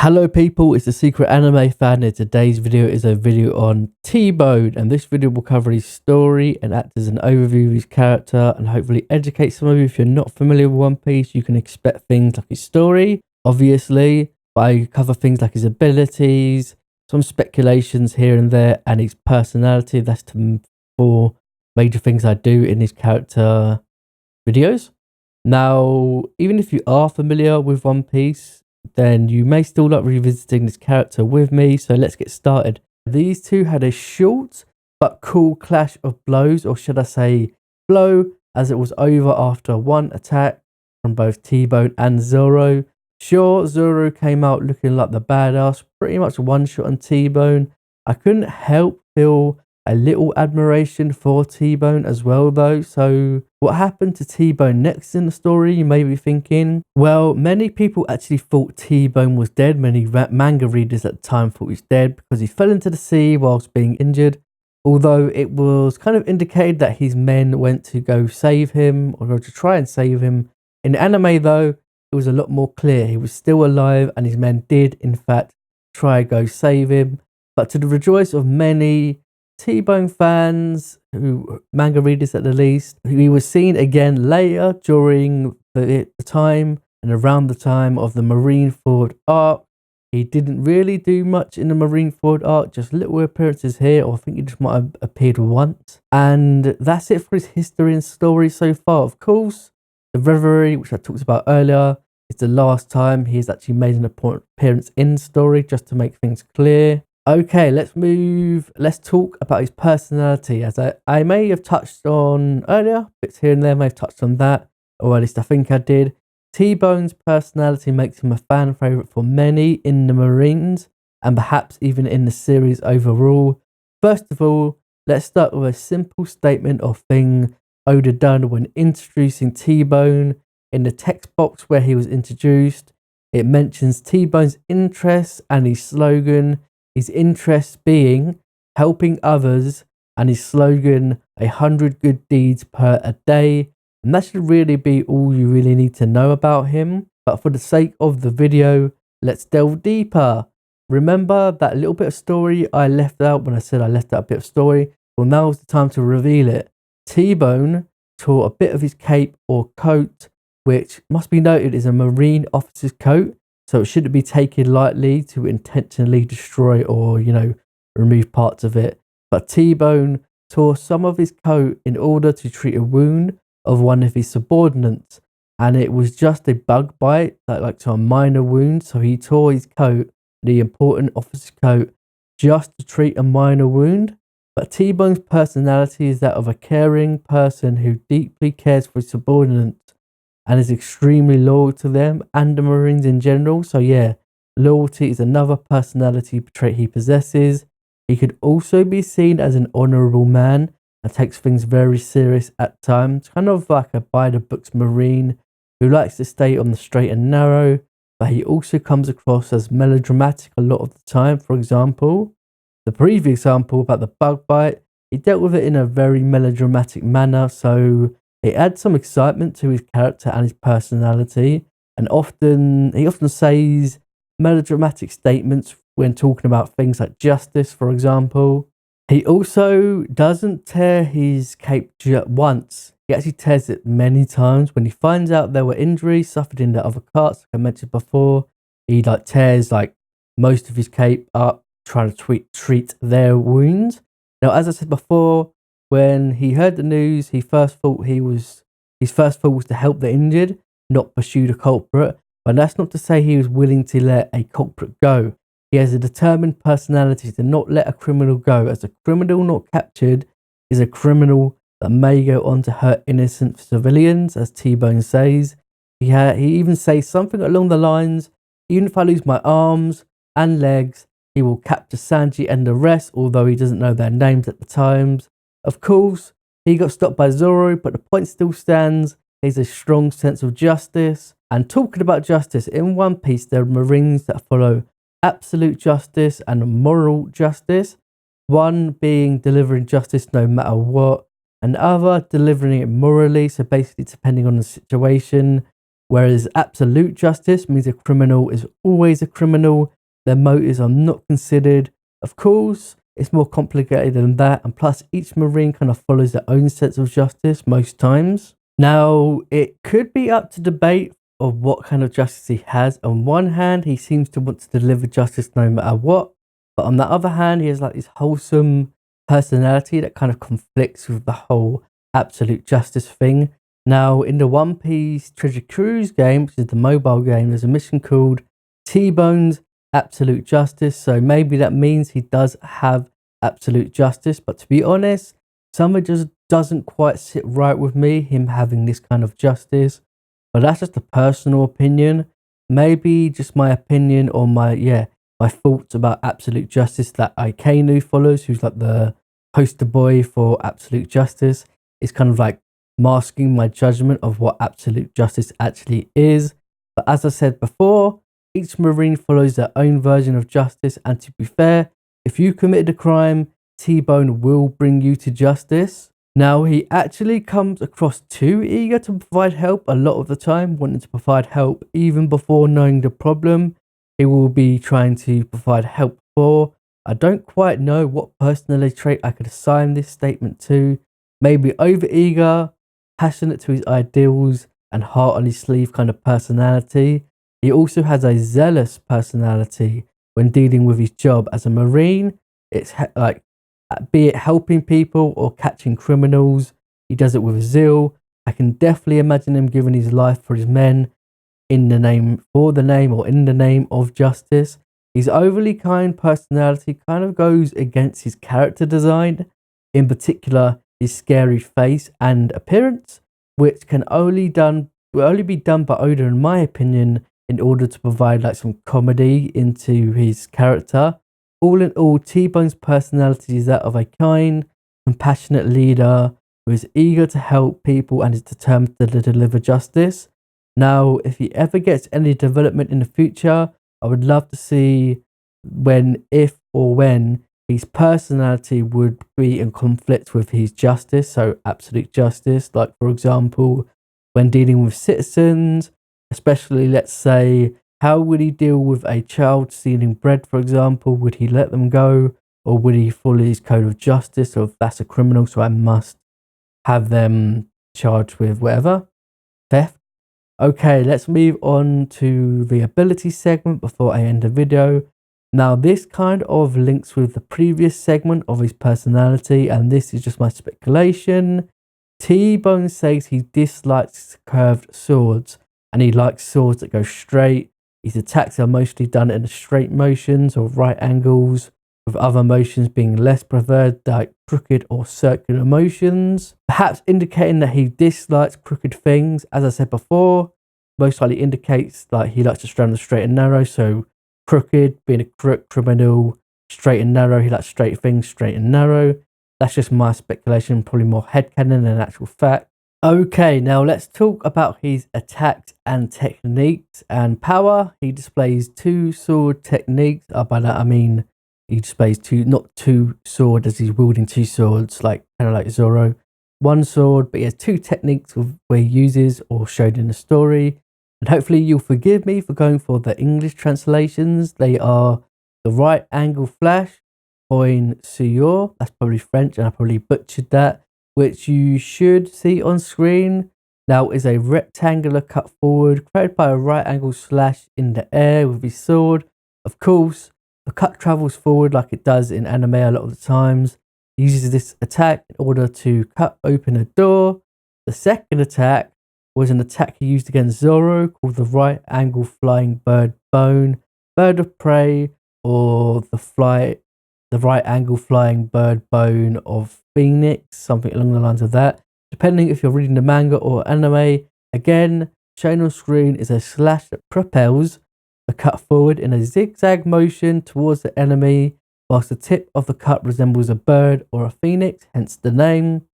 Hello people, it's the Secret Anime Fan and today's video is a video on T-Bone, and this video will cover his story and act as an overview of his character and hopefully educate some of you. If you're not familiar with One Piece, you can expect things like his story, obviously, but I cover things like his abilities, some speculations here and there, and his personality. That's the four major things I do in his character videos. Now, even if you are familiar with One Piece, then you may still like revisiting this character with me, so let's get started. These two had a short but cool clash of blows, or should I say blow, as it was over after one attack from both T-Bone and Zoro. Sure, Zoro came out looking like the badass, pretty much one shot on T-Bone. I couldn't help feel a little admiration for T-Bone as well though. So what happened to T-Bone next in the story, you may be thinking? Well, many people actually thought T-Bone was dead. Many manga readers at the time thought he was dead because he fell into the sea whilst being injured. Although it was kind of indicated that his men went to go save him or to try and save him. In the anime though, it was a lot more clear. He was still alive and his men did in fact try to go save him. But to the rejoice of many T-Bone fans, manga readers at the least, he was seen again later during the time and around the time of the Marineford arc. He didn't really do much in the Marineford arc, just little appearances here, or I think he just might have appeared once. And that's it for his history and story so far. Of course, the Reverie, which I talked about earlier, is the last time he has actually made an appearance in the story, just to make things clear. Okay, let's talk about his personality, as I may have touched on earlier, bits here and there, may have touched on that, or at least I think I did. T-Bone's personality makes him a fan favourite for many in the Marines, and perhaps even in the series overall. First of all, let's start with a simple statement or thing Oda done when introducing T-Bone. In the text box where he was introduced, it mentions T-Bone's interests and his slogan. His interests being helping others, and his slogan 100 good deeds per a day. And that should really be all you really need to know about him. But for the sake of the video, let's delve deeper. Remember that little bit of story I left out when I said I left out a bit of story? Well, now's the time to reveal it. T-Bone tore a bit of his cape or coat, which must be noted is a Marine officer's coat. So it shouldn't be taken lightly to intentionally destroy or, remove parts of it. But T-Bone tore some of his coat in order to treat a wound of one of his subordinates. And it was just a bug bite, like a minor wound. So he tore his coat, the important officer's coat, just to treat a minor wound. But T-Bone's personality is that of a caring person who deeply cares for his subordinates and is extremely loyal to them and the Marines in general. So yeah, loyalty is another personality trait he possesses. He could also be seen as an honourable man and takes things very serious at times, kind of like a by-the-books Marine who likes to stay on the straight and narrow, but he also comes across as melodramatic a lot of the time. For example, the previous example about the bug bite, he dealt with it in a very melodramatic manner, so it adds some excitement to his character and his personality, and he often says melodramatic statements when talking about things like justice, for example. He also doesn't tear his cape once. He actually tears it many times. When he finds out there were injuries suffered in the other carts, like I mentioned before, he tears most of his cape up, trying to treat their wounds. Now, as I said before, when he heard the news, his first thought was to help the injured, not pursue the culprit. But that's not to say he was willing to let a culprit go. He has a determined personality to not let a criminal go, as a criminal not captured is a criminal that may go on to hurt innocent civilians, as T-Bone says. He even says something along the lines, even if I lose my arms and legs, he will capture Sanji and the rest, although he doesn't know their names at the times. Of course, he got stopped by Zoro, but the point still stands. He has a strong sense of justice. And talking about justice, in One Piece, there are Marines that follow absolute justice and moral justice. One being delivering justice no matter what, and the other delivering it morally. So basically, depending on the situation, Whereas absolute justice means a criminal is always a criminal. Their motives are not considered. Of course, it's more complicated than that. And plus, each Marine kind of follows their own sense of justice most times. Now, it could be up to debate of what kind of justice he has. On one hand, he seems to want to deliver justice no matter what. But on the other hand, he has like this wholesome personality that kind of conflicts with the whole absolute justice thing. Now, in the One Piece Treasure Cruise game, which is the mobile game, there's a mission called T-Bone's Absolute Justice. So maybe that means he does have absolute justice. But to be honest, some of it just doesn't quite sit right with me, him having this kind of justice. But that's just a personal opinion. Maybe just my opinion or my thoughts about absolute justice that Akainu follows, who's like the poster boy for absolute justice, is kind of like masking my judgment of what absolute justice actually is. But as I said before, each Marine follows their own version of justice, and to be fair, if you committed a crime, T-Bone will bring you to justice. Now, he actually comes across too eager to provide help a lot of the time, wanting to provide help even before knowing the problem he will be trying to provide help for. I don't quite know what personality trait I could assign this statement to. Maybe overeager, passionate to his ideals, and heart on his sleeve kind of personality. He also has a zealous personality when dealing with his job as a Marine. It's like, be it helping people or catching criminals, he does it with zeal. I can definitely imagine him giving his life for his men in the name of justice. His overly kind personality kind of goes against his character design, in particular his scary face and appearance, which will only be done by Oda, in my opinion, in order to provide like some comedy into his character. All in all, T-Bone's personality is that of a kind, compassionate leader who is eager to help people and is determined to deliver justice. Now, if he ever gets any development in the future, I would love to see if or when his personality would be in conflict with his justice, so absolute justice. Like, for example, when dealing with citizens, especially, let's say, how would he deal with a child stealing bread, for example? Would he let them go, or would he follow his code of justice? Or if that's a criminal, so I must have them charged with whatever, theft. Okay, let's move on to the ability segment before I end the video. Now, this kind of links with the previous segment of his personality, and this is just my speculation. T-Bone says he dislikes curved swords, and he likes swords that go straight. His attacks are mostly done in straight motions or right angles, with other motions being less preferred, like crooked or circular motions, perhaps indicating that he dislikes crooked things. As I said before, most likely indicates like he likes to stray on the straight and narrow, so crooked being a crook, criminal, straight and narrow, he likes straight things, straight and narrow. That's just my speculation, probably more headcanon than actual fact. Okay, now let's talk about his attacks and techniques and power. He displays two sword techniques. By that I mean he displays not two swords as he's wielding two swords, kind of like Zoro. One sword, but he has two techniques where he uses or showed in the story. And hopefully you'll forgive me for going for the English translations. They are the right angle flash, point suyor. That's probably French, and I probably butchered that, which you should see on screen. Now is a rectangular cut forward created by a right angle slash in the air with his sword. Of course, the cut travels forward like it does in anime a lot of the times. He uses this attack in order to cut open a door. The second attack was an attack he used against Zoro called the right angle flying bird bone, bird of prey, or the right angle flying bird bone of Phoenix, something along the lines of that. Depending if you're reading the manga or anime, again, shown on screen is a slash that propels the cut forward in a zigzag motion towards the enemy, whilst the tip of the cut resembles a bird or a phoenix, hence the name.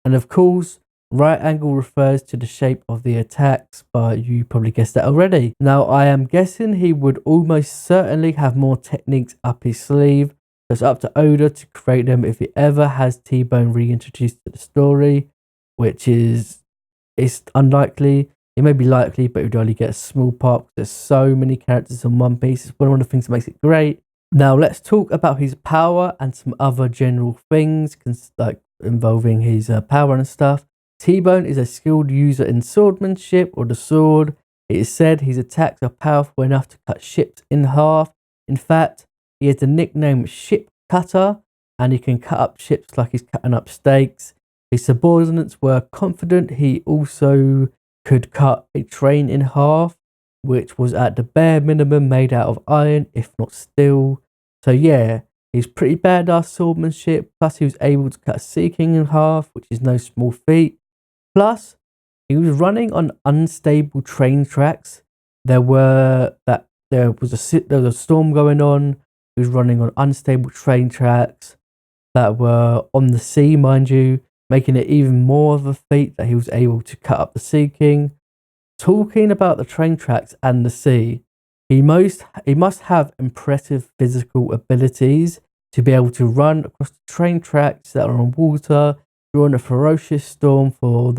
And of course, right angle refers to the shape of the attacks, but you probably guessed that already. Now, I am guessing he would almost certainly have more techniques up his sleeve. So it's up to Oda to create them if he ever has T-Bone reintroduced to the story, which is unlikely. It may be likely, but you'd only get a small part because there's so many characters in One Piece. It's one of the things that makes it great. Now let's talk about his power and some other general things, like involving his power and stuff. T-Bone is a skilled user in swordsmanship or the sword. It is said his attacks are powerful enough to cut ships in half. In fact, he has the nickname Ship Cutter, and he can cut up ships like he's cutting up steaks. His subordinates were confident he also could cut a train in half, which was at the bare minimum made out of iron, if not steel. So yeah, he's pretty badass swordsmanship. Plus, he was able to cut a sea king in half, which is no small feat. Plus, he was running on unstable train tracks. There was a storm going on. He was running on unstable train tracks that were on the sea, mind you, making it even more of a feat that he was able to cut up the Sea King. Talking about the train tracks and the sea, he must have impressive physical abilities to be able to run across the train tracks that are on water during a ferocious storm for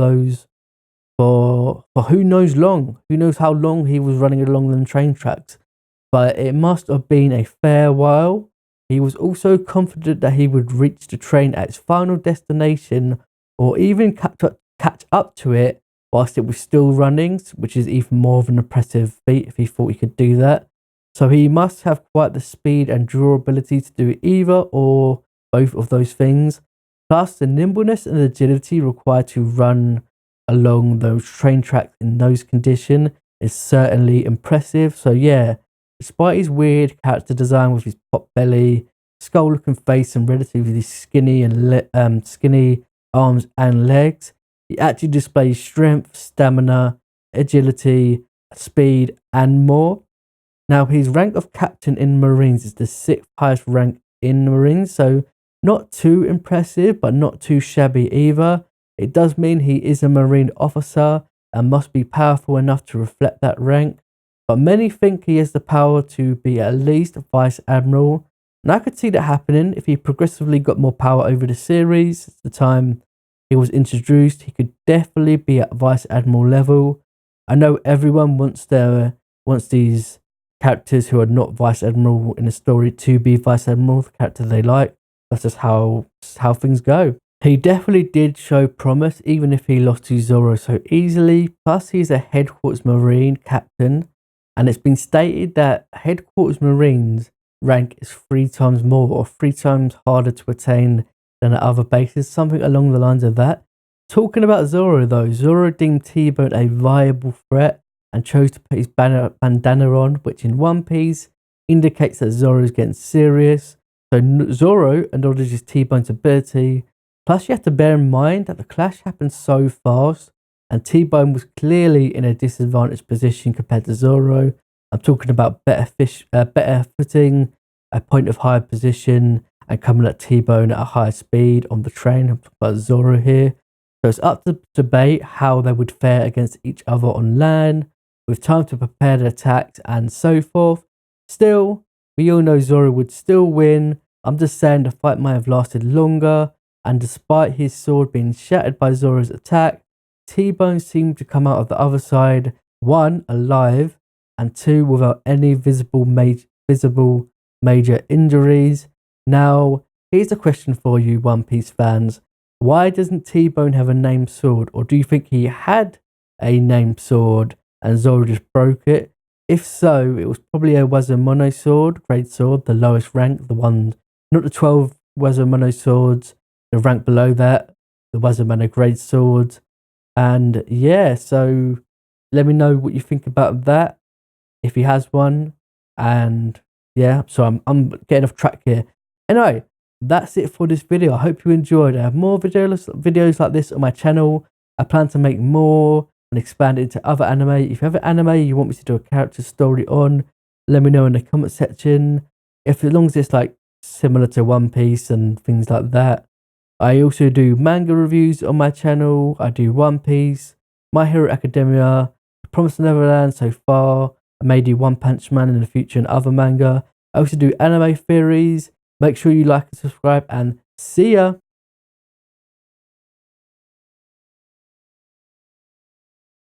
who knows long. Who knows how long he was running along them train tracks. But it must have been a fair while. He was also confident that he would reach the train at its final destination or even catch up to it whilst it was still running, which is even more of an impressive feat if he thought he could do that. So he must have quite the speed and durability to do either or both of those things. Plus, the nimbleness and agility required to run along those train tracks in those conditions is certainly impressive. So yeah, despite his weird character design with his pot belly, skull-looking face, and relatively skinny arms and legs, he actually displays strength, stamina, agility, speed, and more. Now, his rank of captain in Marines is the 6th highest rank in Marines, so not too impressive, but not too shabby either. It does mean he is a Marine officer and must be powerful enough to reflect that rank. But many think he has the power to be at least Vice Admiral, and I could see that happening if he progressively got more power over the series. At the time he was introduced, he could definitely be at Vice Admiral level. I know everyone wants these characters who are not Vice Admiral in a story to be Vice Admiral, the character they like. That's just how things go. He definitely did show promise, even if he lost to Zoro so easily. Plus, he's a Headquarters Marine captain, and it's been stated that Headquarters Marines rank is 3 times more or 3 times harder to attain than at other bases, something along the lines of that. Talking about Zoro though, Zoro deemed T-Bone a viable threat and chose to put his bandana on, which in One Piece indicates that Zoro is getting serious. So Zoro acknowledges T-Bone's ability. Plus, you have to bear in mind that the clash happened so fast, and T-Bone was clearly in a disadvantaged position compared to Zoro. I'm talking about better footing, a point of higher position, and coming at T-Bone at a higher speed on the train. I'm talking about Zoro here. So it's up to debate how they would fare against each other on land, with time to prepare the attacks and so forth. Still, we all know Zoro would still win. I'm just saying the fight might have lasted longer, and despite his sword being shattered by Zoro's attack, T-Bone seemed to come out of the other side, 1, alive, and 2, without any visible major injuries. Now, here's a question for you, One Piece fans. Why doesn't T-Bone have a named sword? Or do you think he had a named sword and Zoro just broke it? If so, it was probably a Wazamono sword, great sword, the lowest rank, the one, not the 12 Wazamono swords, the rank below that, the Wazamono great swords. And yeah, so let me know what you think about that, if he has one. And yeah, so I'm getting off track here. Anyway, that's it for this video. I hope you enjoyed. I have more videos like this on my channel. I plan to make more and expand it into other anime. If you have an anime you want me to do a character story on, let me know in the comment section. As long as it's like similar to One Piece and things like that. I also do manga reviews on my channel. I do One Piece, My Hero Academia, Promised Neverland so far. I may do One Punch Man in the future and other manga. I also do anime theories. Make sure you like and subscribe, and see ya!